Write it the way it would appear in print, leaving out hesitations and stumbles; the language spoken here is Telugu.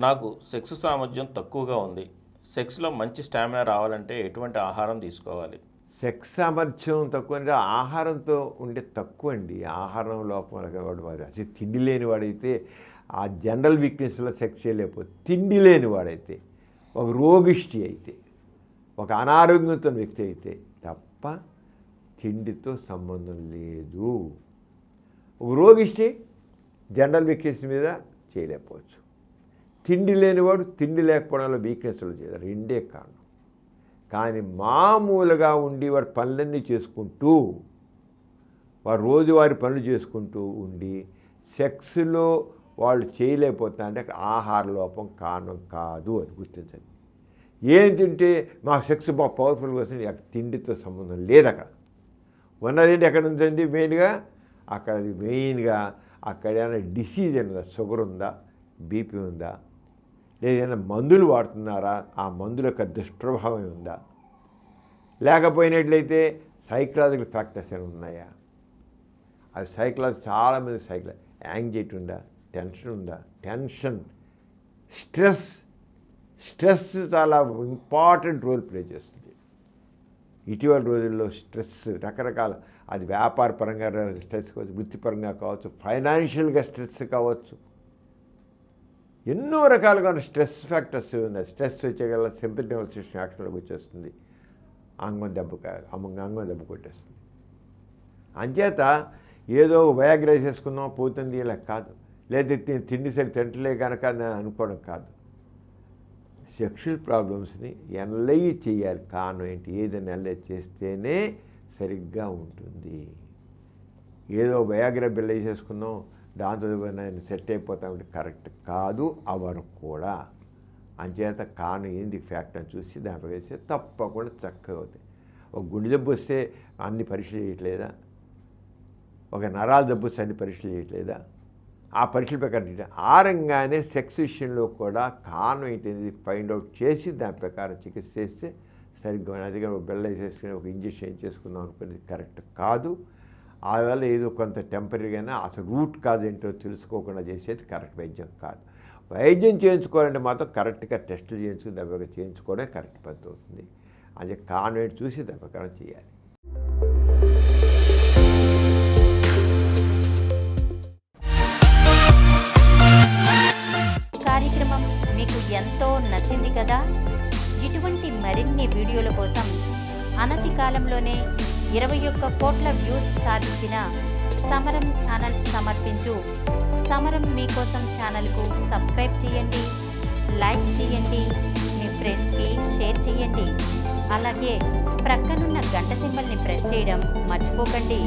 నాకు సెక్స్ సామర్థ్యం తక్కువగా ఉంది. సెక్స్లో మంచి స్టామినా రావాలంటే ఎటువంటి ఆహారం తీసుకోవాలి? సెక్స్ సామర్థ్యం తక్కువ అంటే ఆహారంతో ఉండే తక్కువ అండి. ఆహారం లోపం వాడు అసలు తిండి లేని వాడైతే ఆ జనరల్ వీక్నెస్లో సెక్స్ చేయలేకపోతే, తిండి లేని వాడైతే, ఒక రోగిష్టి అయితే, ఒక అనారోగ్యంతో వ్యక్తి అయితే తప్ప తిండితో సంబంధం లేదు. ఒక రోగిష్టి జనరల్ వీక్నెస్ మీద చేయలేకపోవచ్చు. తిండి లేనివాడు తిండి లేకపోవడంలో వీక్నెస్లు చేయరు, రెండే కారణం. కానీ మామూలుగా ఉండి వాడు పనులన్నీ చేసుకుంటూ, వాడు రోజువారి పనులు చేసుకుంటూ ఉండి సెక్స్లో వాళ్ళు చేయలేకపోతా అంటే అక్కడ ఆహార లోపం కారణం కాదు, అది గుర్తించండి. ఏం తింటే మాకు సెక్స్ బాగా పవర్ఫుల్గా వస్తుంది, అక్కడ తిండితో సంబంధం లేదు. అక్కడ ఉన్నదేంటి ఎక్కడ ఉందండి మెయిన్గా, అక్కడ మెయిన్గా అక్కడ ఏమైనా డిసీజ్ ఉందా, షుగర్ ఉందా, బీపీ ఉందా, లేదైనా మందులు వాడుతున్నారా, ఆ మందుల యొక్క దుష్ప్రభావం ఉందా, లేకపోయినట్లయితే సైకలాజికల్ ఫ్యాక్టర్స్ ఏమైనా ఉన్నాయా. అది సైకలాజీ చాలామంది యాంగ్జైటీ ఉందా, టెన్షన్ ఉందా, స్ట్రెస్ చాలా ఇంపార్టెంట్ రోల్ ప్లే చేస్తుంది. ఇటీవల రోజుల్లో స్ట్రెస్ రకరకాల, అది వ్యాపార పరంగా స్ట్రెస్ కావచ్చు, వృత్తిపరంగా కావచ్చు, ఫైనాన్షియల్గా స్ట్రెస్ కావచ్చు, ఎన్నో రకాలుగా స్ట్రెస్ ఫ్యాక్టర్స్ ఉన్నాయి. స్ట్రెస్ వచ్చేగల సింపతి సిస్టమ్ యాక్షన్లోకి వచ్చేస్తుంది, అంగం దెబ్బ కొట్టేస్తుంది. అంచేత ఏదో వయాగ్రా చేసుకుందాం పోతుంది ఇలా కాదు, లేదా తిండి సరి తింటలే కనుక అనుకోవడం కాదు. సెక్షువల్ ప్రాబ్లమ్స్ని ఎనలైజ్ చేయాలి. కారణం ఏంటి, ఏదైనా ఎనలైజ్ చేస్తేనే సరిగ్గా ఉంటుంది. ఏదో వయాగ్రా బిల్ల చేసుకుందాం దాంతో నేను సెట్ అయిపోతామంటే కరెక్ట్ కాదు అవరు కూడా. అంచేత కారణం ఏంది ఫ్యాక్ట్ అని చూసి దానిపై వేస్తే తప్పకుండా చక్కగా అవుతాయి. ఒక గుండె జబ్బు వస్తే అన్ని పరీక్షలు చేయట్లేదా, ఒక నరాల జబ్బు వస్తే అన్ని పరీక్షలు చేయట్లేదా, ఆ పరీక్షల ప్రకారం ఆరంగానే సెక్స్ విషయంలో కూడా కారణం ఏంటి ఫైండ్ అవుట్ చేసి దాని ప్రకారం చికిత్స చేస్తే సరిగ్గా. అదిగా బెల్ల వేసేసుకుని ఒక ఇంజక్షన్ చేసుకుందాం అనుకునేది కరెక్ట్ కాదు. అందువల్ల ఏదో కొంత టెంపరీగానే అసలు రూట్ కాదు ఏంటో తెలుసుకోకుండా చేసేది కరెక్ట్ వైద్యం కాదు. వైద్యం చేయించుకోవాలంటే మాత్రం కరెక్ట్గా టెస్టులు చేయించుకుని దాని చేయించుకోవడం కరెక్ట్ పద్ధతి అవుతుంది. అది కాన్వెంట్ చూసి దాని ప్రకారం చేయాలి. కార్యక్రమం మీకు ఎంతో నచ్చింది కదా. ఇటువంటి మరిన్ని వీడియోల కోసం అనతి కాలంలోనే 21 కోట్ల వ్యూస్ సాధించిన సమరం ఛానల్ సమర్పించు సమరం మీకోసం ఛానల్కు సబ్స్క్రైబ్ చేయండి, లైక్ చేయండి, మీ ఫ్రెండ్స్కి షేర్ చేయండి. అలాగే ప్రక్కనున్న గంట సింబల్ని ప్రెస్ చేయడం మర్చిపోకండి.